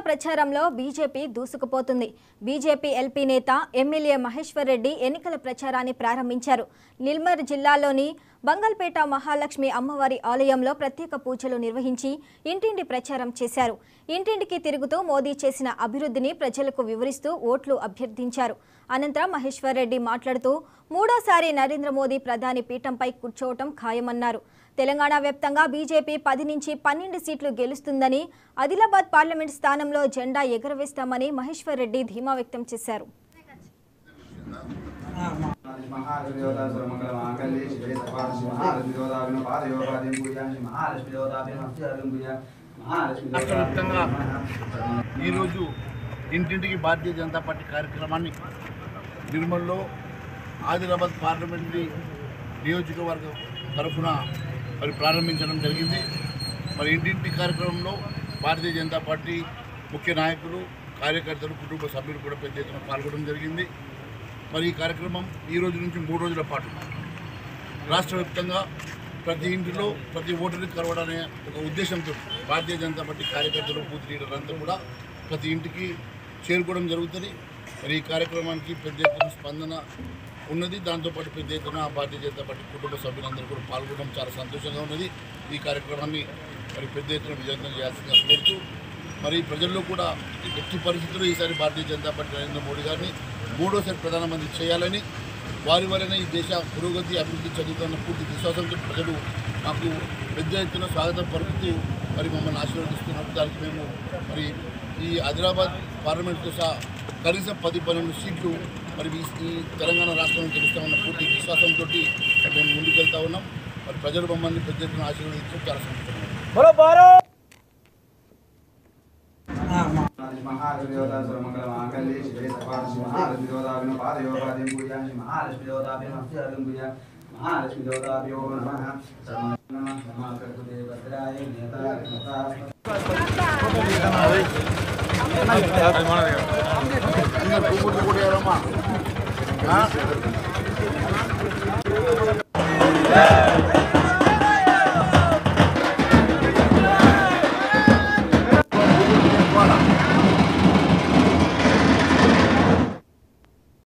ప్రచారంలో BJP దూసుకుపోతుంది. BJP LP నేత MLA Maheshwar Reddy ఎన్నికల ప్రచారాన్ని ప్రారంభించారు. నిర్మల్ జిల్లాలోని బంగల్పేట మహాలక్ష్మి అమ్మవారి ఆలయంలో ప్రత్యేక పూజలు నిర్వహించి ఇంటింటి ప్రచారం చేశారు. ఇంటింటికి తిరుగుతూ మోదీ చేసిన అభివృద్ధిని ప్రజలకు వివరిస్తూ ఓట్లు అభ్యర్థించారు. అనంతరం మహేశ్వర్ రెడ్డి మాట్లాడుతూ మూడోసారి నరేంద్ర మోదీ ప్రధాని పీఠంపై కూర్చోవటం ఖాయమన్నారు. తెలంగాణ వ్యాప్తంగా బీజేపీ 10 నుంచి 12 సీట్లు గెలుస్తుందని, ఆదిలాబాద్ పార్లమెంట్ స్థానంలో జెండా ఎగురవేస్తామని మహేశ్వర్ రెడ్డి ధీమా వ్యక్తం చేశారు. ఈరోజు ఇంటింటికి భారతీయ జనతా పార్టీ కార్యక్రమాన్ని నిర్మల్లో ఆదిలాబాద్ పార్లమెంటరీ నియోజకవర్గం తరఫున ప్రారంభించడం జరిగింది. ఇంటింటి కార్యక్రమంలో భారతీయ జనతా పార్టీ ముఖ్య నాయకులు, కార్యకర్తలు, కుటుంబ సభ్యులు కూడా పెద్ద ఎత్తున పాల్గొనడం జరిగింది. ఈ కార్యక్రమం ఈ రోజు నుంచి 3 రోజుల పాటు రాష్ట్ర వ్యాప్తంగా ప్రతి ఇంటిలో ప్రతి ఓటర్ని కలవడనే ఒక ఉద్దేశంతో భారతీయ జనతా పార్టీ కార్యకర్తలు, బూత్ లీడర్లంతా కూడా ప్రతి ఇంటికి చేరుకోవడం జరుగుతుంది. ఈ కార్యక్రమానికి పెద్ద ఎత్తున స్పందన ఉన్నది. దాంతోపాటు పెద్ద ఎత్తున భారతీయ జనతా పార్టీ కుటుంబ సభ్యులందరూ కూడా పాల్గొనడం చాలా సంతోషంగా ఉన్నది. ఈ కార్యక్రమాన్ని పెద్ద ఎత్తున విజయవంతం చేయాల్సిందిగా కోరుతూ ప్రజల్లో కూడా ఎట్టి పరిస్థితుల్లో ఈసారి భారతీయ జనతా పార్టీ నరేంద్ర మోడీ గారిని 3వ ప్రధానమంత్రి చేయాలని, వారి వలన ఈ దేశ పురోగతి, అభివృద్ధి చెందుతున్న పూర్తి విశ్వాసంతో ప్రజలు మాకు పెద్ద ఎత్తున స్వాగతం పలుకుతూ మమ్మల్ని ఆశీర్వదిస్తున్నారు. దానికి మేము ఈ ఆదిలాబాద్ పార్లమెంట్తో సహా కనీసం 10-12 సీట్లు ఈ తెలంగాణ రాష్ట్రంలో గెలుస్తామన్న పూర్తి విశ్వాసంతో మేము ముందుకెళ్తా ఉన్నాం. ప్రజలు మమ్మల్ని పెద్ద ఎత్తున ఆశీర్వదించడం చాలా సంతోషం. Yeah.